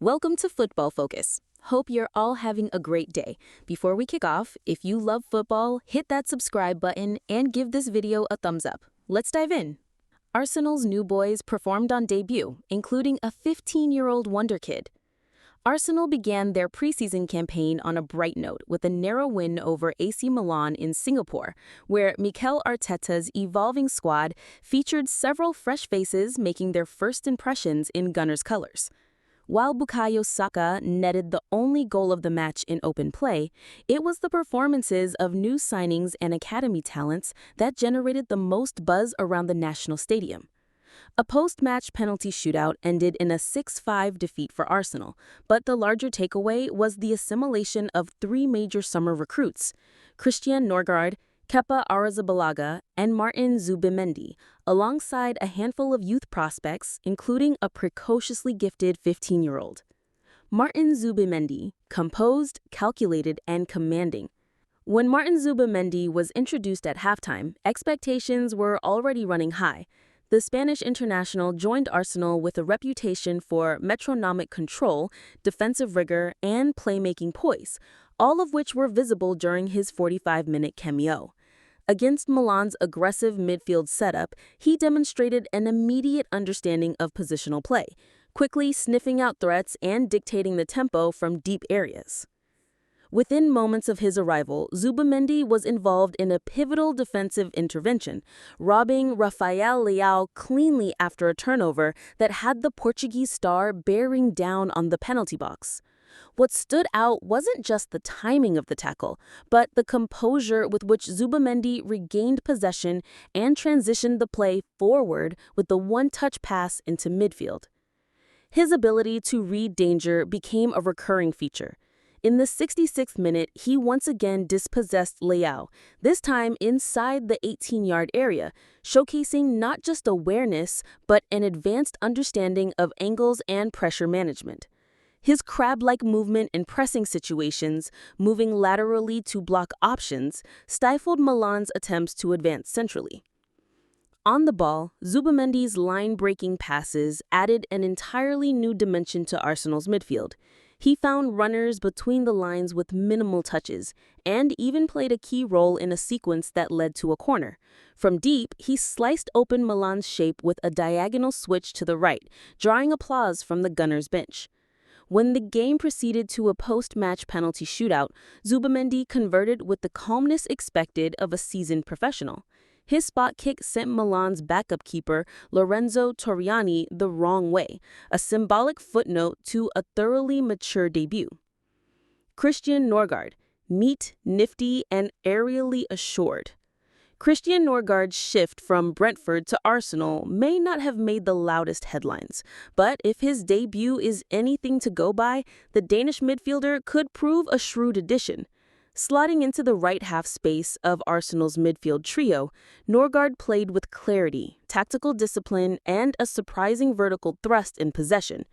Welcome to Football Focus. Hope you're all having a great day. Before we kick off, if you love football, hit that subscribe button and give this video a thumbs up. Let's dive in. Arsenal's new boys performed on debut, including a 15-year-old Wonderkid. Arsenal began their preseason campaign on a bright note with a narrow win over AC Milan in Singapore, where Mikel Arteta's evolving squad featured several fresh faces making their first impressions in Gunners' colors. While Bukayo Saka netted the only goal of the match in open play, it was the performances of new signings and academy talents that generated the most buzz around the national stadium. A post-match penalty shootout ended in a 6-5 defeat for Arsenal, but the larger takeaway was the assimilation of three major summer recruits: Christian Nørgaard, Kepa Arrizabalaga, and Martin Zubimendi, alongside a handful of youth prospects, including a precociously gifted 15-year-old. Martin Zubimendi, composed, calculated, and commanding. When Martin Zubimendi was introduced at halftime, expectations were already running high. The Spanish international joined Arsenal with a reputation for metronomic control, defensive rigor, and playmaking poise, all of which were visible during his 45-minute cameo. Against Milan's aggressive midfield setup, he demonstrated an immediate understanding of positional play, quickly sniffing out threats and dictating the tempo from deep areas. Within moments of his arrival, Zubimendi was involved in a pivotal defensive intervention, robbing Rafael Leao cleanly after a turnover that had the Portuguese star bearing down on the penalty box. What stood out wasn't just the timing of the tackle, but the composure with which Zubimendi regained possession and transitioned the play forward with the one-touch pass into midfield. His ability to read danger became a recurring feature. In the 66th minute, he once again dispossessed Leao, this time inside the 18-yard area, showcasing not just awareness, but an advanced understanding of angles and pressure management. His crab-like movement in pressing situations, moving laterally to block options, stifled Milan's attempts to advance centrally. On the ball, Zubimendi's line-breaking passes added an entirely new dimension to Arsenal's midfield. He found runners between the lines with minimal touches, and even played a key role in a sequence that led to a corner. From deep, he sliced open Milan's shape with a diagonal switch to the right, drawing applause from the Gunners' bench. When the game proceeded to a post-match penalty shootout, Zubimendi converted with the calmness expected of a seasoned professional. His spot kick sent Milan's backup keeper, Lorenzo Torriani, the wrong way, a symbolic footnote to a thoroughly mature debut. Christian Nørgaard, neat, nifty, and aerially assured. Christian Nørgaard's shift from Brentford to Arsenal may not have made the loudest headlines, but if his debut is anything to go by, the Danish midfielder could prove a shrewd addition. Slotting into the right half space of Arsenal's midfield trio, Norgaard played with clarity, tactical discipline, and a surprising vertical thrust in possession.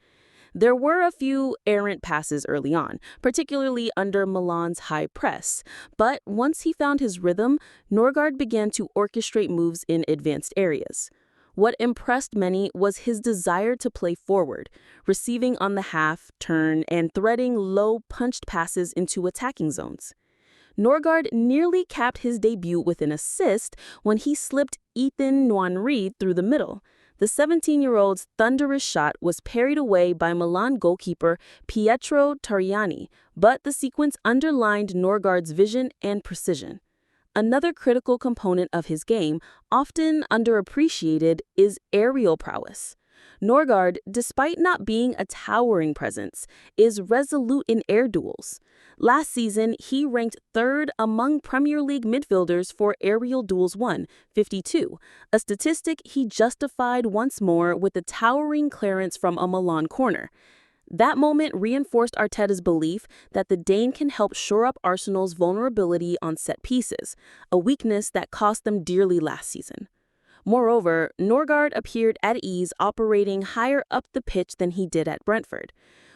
There were a few errant passes early on, particularly under Milan's high press, but once he found his rhythm, Norgaard began to orchestrate moves in advanced areas. What impressed many was his desire to play forward, receiving on the half, turn, and threading low, punched passes into attacking zones. Norgaard nearly capped his debut with an assist when he slipped Ethan Nwaneri through the middle. The 17-year-old's thunderous shot was parried away by Milan goalkeeper Pietro Torriani, but the sequence underlined Norgaard's vision and precision. Another critical component of his game, often underappreciated, is aerial prowess. Norgaard, despite not being a towering presence, is resolute in air duels. Last season, he ranked third among Premier League midfielders for aerial duels won, 52, a statistic he justified once more with a towering clearance from a Milan corner. That moment reinforced Arteta's belief that the Dane can help shore up Arsenal's vulnerability on set pieces, a weakness that cost them dearly last season. Moreover, Norgaard appeared at ease operating higher up the pitch than he did at Brentford.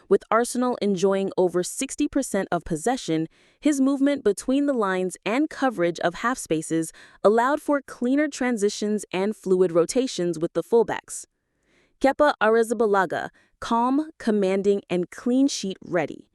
With Arsenal enjoying over 60% of possession, his movement between the lines and coverage of half spaces allowed for cleaner transitions and fluid rotations with the fullbacks. Kepa Arrizabalaga, calm, commanding, and clean sheet ready.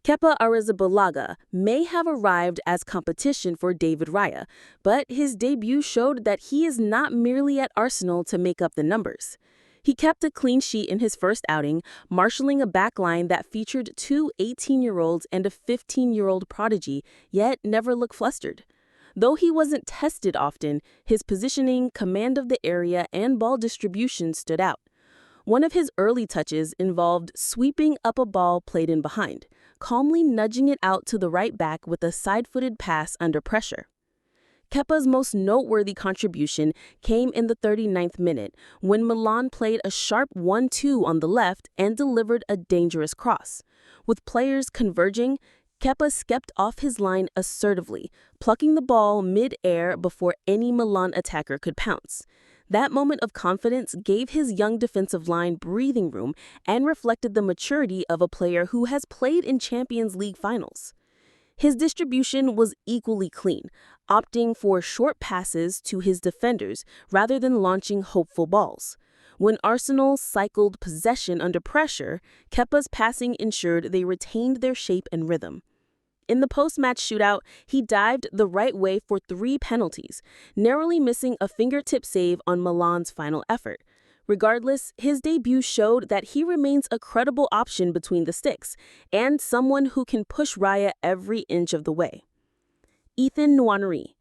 Kepa Arrizabalaga may have arrived as competition for David Raya, but his debut showed that he is not merely at Arsenal to make up the numbers. He kept a clean sheet in his first outing, marshalling a backline that featured two 18-year-olds and a 15-year-old prodigy, yet never looked flustered. Though he wasn't tested often, his positioning, command of the area, and ball distribution stood out. One of his early touches involved sweeping up a ball played in behind, calmly nudging it out to the right back with a side-footed pass under pressure. Kepa's most noteworthy contribution came in the 39th minute, when Milan played a sharp 1-2 on the left and delivered a dangerous cross. With players converging, Kepa stepped off his line assertively, plucking the ball mid-air before any Milan attacker could pounce. That moment of confidence gave his young defensive line breathing room and reflected the maturity of a player who has played in Champions League finals. His distribution was equally clean, opting for short passes to his defenders rather than launching hopeful balls. When Arsenal cycled possession under pressure, Kepa's passing ensured they retained their shape and rhythm. In the post-match shootout, he dived the right way for 3 penalties, narrowly missing a fingertip save on Milan's final effort. Regardless, his debut showed that he remains a credible option between the sticks and someone who can push Raya every inch of the way. Ethan Nwaneri,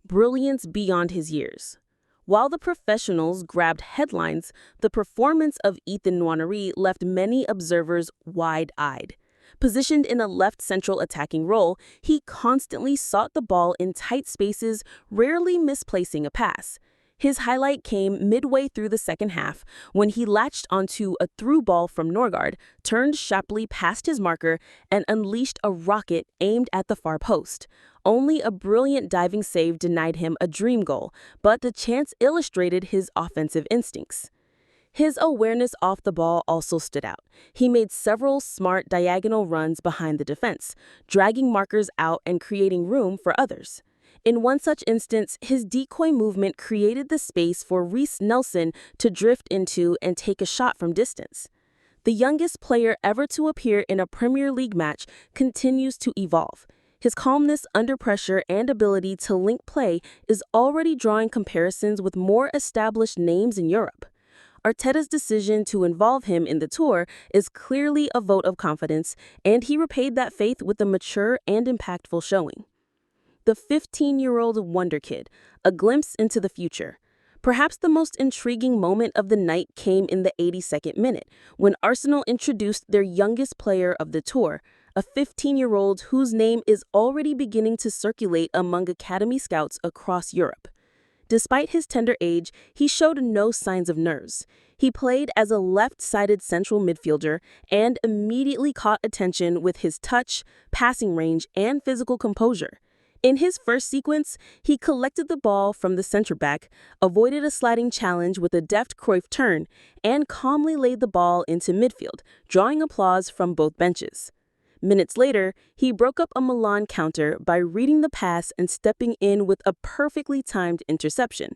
brilliance beyond his years. While the professionals grabbed headlines, the performance of Ethan Nwaneri left many observers wide-eyed. Positioned in a left central attacking role, he constantly sought the ball in tight spaces, rarely misplacing a pass. His highlight came midway through the second half when he latched onto a through ball from Norgaard, turned sharply past his marker, and unleashed a rocket aimed at the far post. Only a brilliant diving save denied him a dream goal, but the chance illustrated his offensive instincts. His awareness off the ball also stood out. He made several smart diagonal runs behind the defense, dragging markers out and creating room for others. In one such instance, his decoy movement created the space for Reiss Nelson to drift into and take a shot from distance. The youngest player ever to appear in a Premier League match continues to evolve. His calmness under pressure and ability to link play is already drawing comparisons with more established names in Europe. Arteta's decision to involve him in the tour is clearly a vote of confidence, and he repaid that faith with a mature and impactful showing. The 15-year-old Wonderkid, a glimpse into the future. Perhaps the most intriguing moment of the night came in the 82nd minute, when Arsenal introduced their youngest player of the tour, a 15-year-old whose name is already beginning to circulate among academy scouts across Europe. Despite his tender age, he showed no signs of nerves. He played as a left-sided central midfielder and immediately caught attention with his touch, passing range, and physical composure. In his first sequence, he collected the ball from the center-back, avoided a sliding challenge with a deft Cruyff turn, and calmly laid the ball into midfield, drawing applause from both benches. Minutes later, he broke up a Milan counter by reading the pass and stepping in with a perfectly timed interception.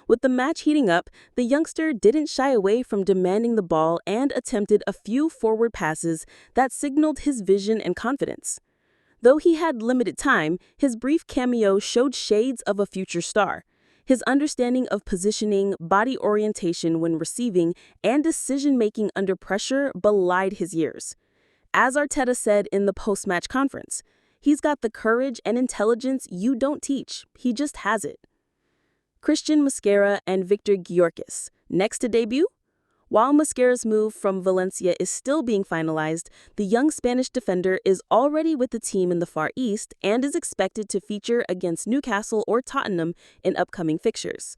With the match heating up, the youngster didn't shy away from demanding the ball and attempted a few forward passes that signaled his vision and confidence. Though he had limited time, his brief cameo showed shades of a future star. His understanding of positioning, body orientation when receiving, and decision-making under pressure belied his years. As Arteta said in the post-match conference, he's got the courage and intelligence you don't teach, he just has it. Christian Nørgaard and Viktor Gyökeres, next to debut? While Mosquera's move from Valencia is still being finalized, the young Spanish defender is already with the team in the Far East and is expected to feature against Newcastle or Tottenham in upcoming fixtures.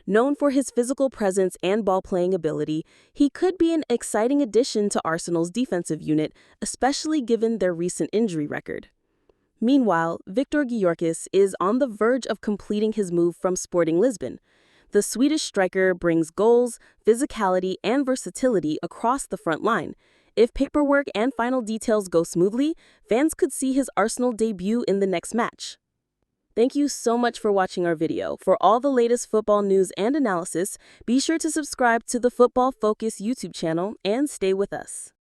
Known for his physical presence and ball-playing ability, he could be an exciting addition to Arsenal's defensive unit, especially given their recent injury record. Meanwhile, Viktor Gyökeres is on the verge of completing his move from Sporting Lisbon. The Swedish striker brings goals, physicality, and versatility across the front line. If paperwork and final details go smoothly, fans could see his Arsenal debut in the next match. Thank you so much for watching our video. For all the latest football news and analysis, be sure to subscribe to the Football Focus YouTube channel and stay with us.